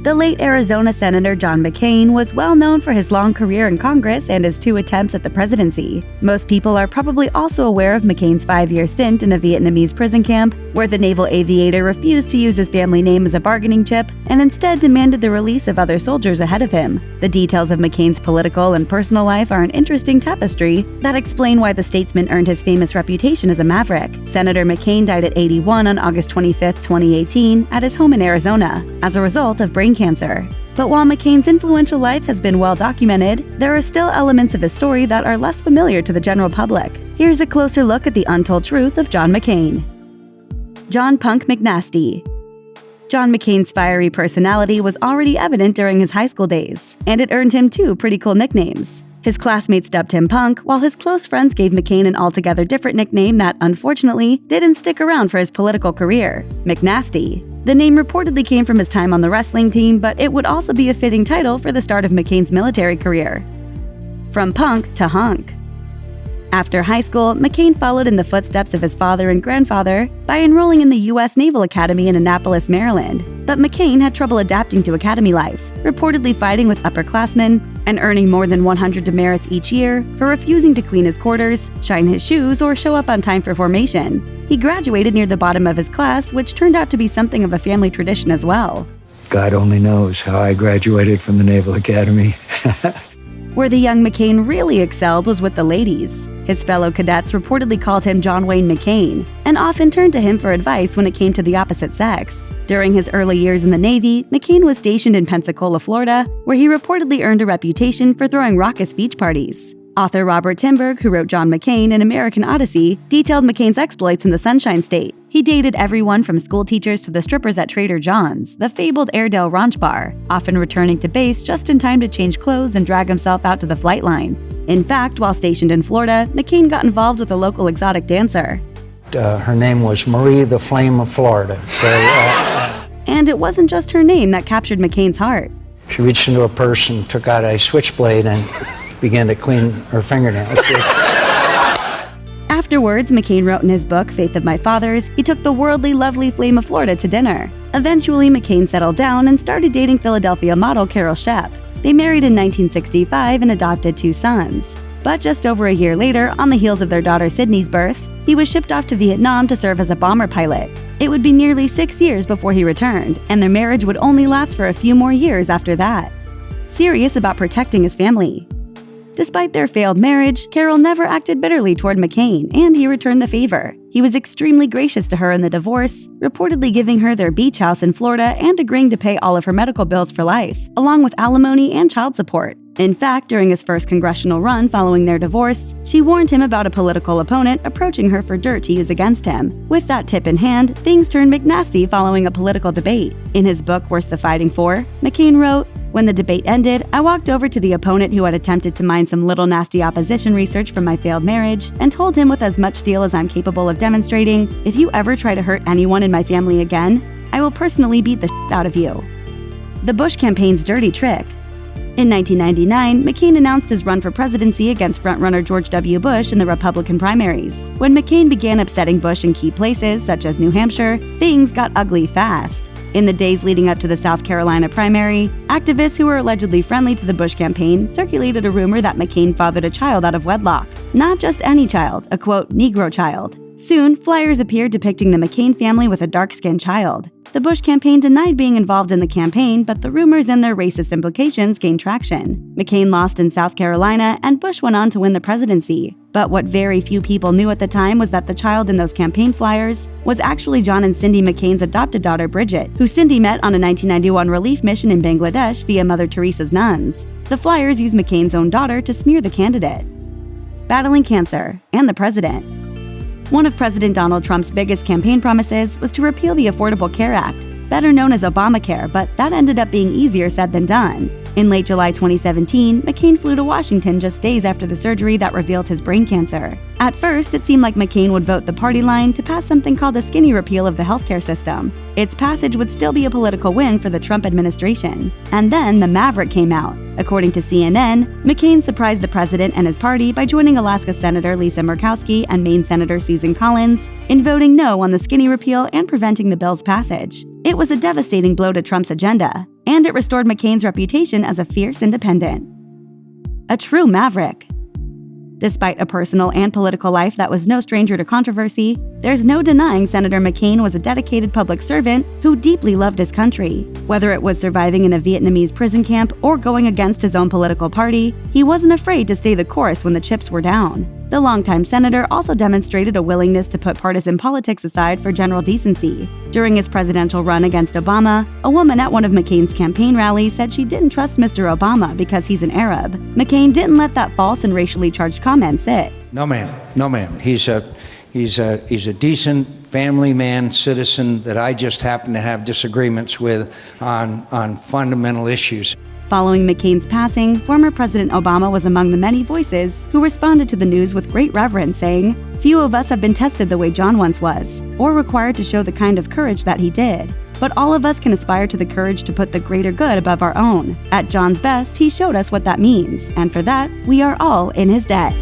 The late Arizona Senator John McCain was well known for his long career in Congress and his 2 attempts at the presidency. Most people are probably also aware of McCain's 5-year stint in a Vietnamese prison camp, where the naval aviator refused to use his family name as a bargaining chip and instead demanded the release of other soldiers ahead of him. The details of McCain's political and personal life are an interesting tapestry that explain why the statesman earned his famous reputation as a maverick. Senator McCain died at 81 on August 25, 2018, at his home in Arizona, as a result of brain cancer. But while McCain's influential life has been well documented, there are still elements of his story that are less familiar to the general public. Here's a closer look at the untold truth of John McCain. John "Punk" McNasty. John McCain's fiery personality was already evident during his high school days, and it earned him 2 pretty cool nicknames. His classmates dubbed him Punk, while his close friends gave McCain an altogether different nickname that, unfortunately, didn't stick around for his political career: McNasty. The name reportedly came from his time on the wrestling team, but it would also be a fitting title for the start of McCain's military career. From Punk to Hunk. After high school, McCain followed in the footsteps of his father and grandfather by enrolling in the U.S. Naval Academy in Annapolis, Maryland. But McCain had trouble adapting to academy life, reportedly fighting with upperclassmen and earning more than 100 demerits each year for refusing to clean his quarters, shine his shoes, or show up on time for formation. He graduated near the bottom of his class, which turned out to be something of a family tradition as well. God only knows how I graduated from the Naval Academy. Where the young McCain really excelled was with the ladies. His fellow cadets reportedly called him John Wayne McCain, and often turned to him for advice when it came to the opposite sex. During his early years in the Navy, McCain was stationed in Pensacola, Florida, where he reportedly earned a reputation for throwing raucous beach parties. Author Robert Timberg, who wrote John McCain: An American Odyssey, detailed McCain's exploits in the Sunshine State. He dated everyone from school teachers to the strippers at Trader John's, the fabled Airedale Ranch Bar, often returning to base just in time to change clothes and drag himself out to the flight line. In fact, while stationed in Florida, McCain got involved with a local exotic dancer. Her name was Marie the Flame of Florida. And it wasn't just her name that captured McCain's heart. She reached into her purse and took out a switchblade and began to clean her fingernails. Afterwards, McCain wrote in his book, Faith of My Fathers, he took the worldly, lovely Flame of Florida to dinner. Eventually, McCain settled down and started dating Philadelphia model Carol Shep. They married in 1965 and adopted 2 sons. But just over a year later, on the heels of their daughter Sydney's birth, he was shipped off to Vietnam to serve as a bomber pilot. It would be nearly 6 years before he returned, and their marriage would only last for a few more years after that. Serious about protecting his family. Despite their failed marriage, Carol never acted bitterly toward McCain, and he returned the favor. He was extremely gracious to her in the divorce, reportedly giving her their beach house in Florida and agreeing to pay all of her medical bills for life, along with alimony and child support. In fact, during his first congressional run following their divorce, she warned him about a political opponent approaching her for dirt to use against him. With that tip in hand, things turned McNasty following a political debate. In his book, Worth the Fighting For, McCain wrote, "When the debate ended, I walked over to the opponent who had attempted to mine some little nasty opposition research from my failed marriage and told him with as much steel as I'm capable of demonstrating, if you ever try to hurt anyone in my family again, I will personally beat the shit out of you." The Bush campaign's dirty trick. In 1999, McCain announced his run for presidency against frontrunner George W. Bush in the Republican primaries. When McCain began upsetting Bush in key places, such as New Hampshire, things got ugly fast. In the days leading up to the South Carolina primary, activists who were allegedly friendly to the Bush campaign circulated a rumor that McCain fathered a child out of wedlock. Not just any child, a quote, Negro child. Soon, flyers appeared depicting the McCain family with a dark-skinned child. The Bush campaign denied being involved in the campaign, but the rumors and their racist implications gained traction. McCain lost in South Carolina, and Bush went on to win the presidency. But what very few people knew at the time was that the child in those campaign flyers was actually John and Cindy McCain's adopted daughter, Bridget, who Cindy met on a 1991 relief mission in Bangladesh via Mother Teresa's nuns. The flyers used McCain's own daughter to smear the candidate. Battling cancer and the president. One of President Donald Trump's biggest campaign promises was to repeal the Affordable Care Act, better known as Obamacare, but that ended up being easier said than done. In late July 2017, McCain flew to Washington just days after the surgery that revealed his brain cancer. At first, it seemed like McCain would vote the party line to pass something called the skinny repeal of the healthcare system. Its passage would still be a political win for the Trump administration. And then the Maverick came out. According to CNN, McCain surprised the president and his party by joining Alaska Senator Lisa Murkowski and Maine Senator Susan Collins in voting no on the skinny repeal and preventing the bill's passage. It was a devastating blow to Trump's agenda, and and it restored McCain's reputation as a fierce independent. A true maverick. Despite a personal and political life that was no stranger to controversy, there's no denying Senator McCain was a dedicated public servant who deeply loved his country. Whether it was surviving in a Vietnamese prison camp or going against his own political party, he wasn't afraid to stay the course when the chips were down. The longtime senator also demonstrated a willingness to put partisan politics aside for general decency. During his presidential run against Obama, a woman at one of McCain's campaign rallies said she didn't trust Mr. Obama because he's an Arab. McCain didn't let that false and racially charged comment sit. No, ma'am. No, ma'am. He's a decent family man, citizen that I just happen to have disagreements with on fundamental issues. Following McCain's passing, former President Obama was among the many voices who responded to the news with great reverence, saying, "Few of us have been tested the way John once was, or required to show the kind of courage that he did. But all of us can aspire to the courage to put the greater good above our own. At John's best, he showed us what that means, and for that, we are all in his debt."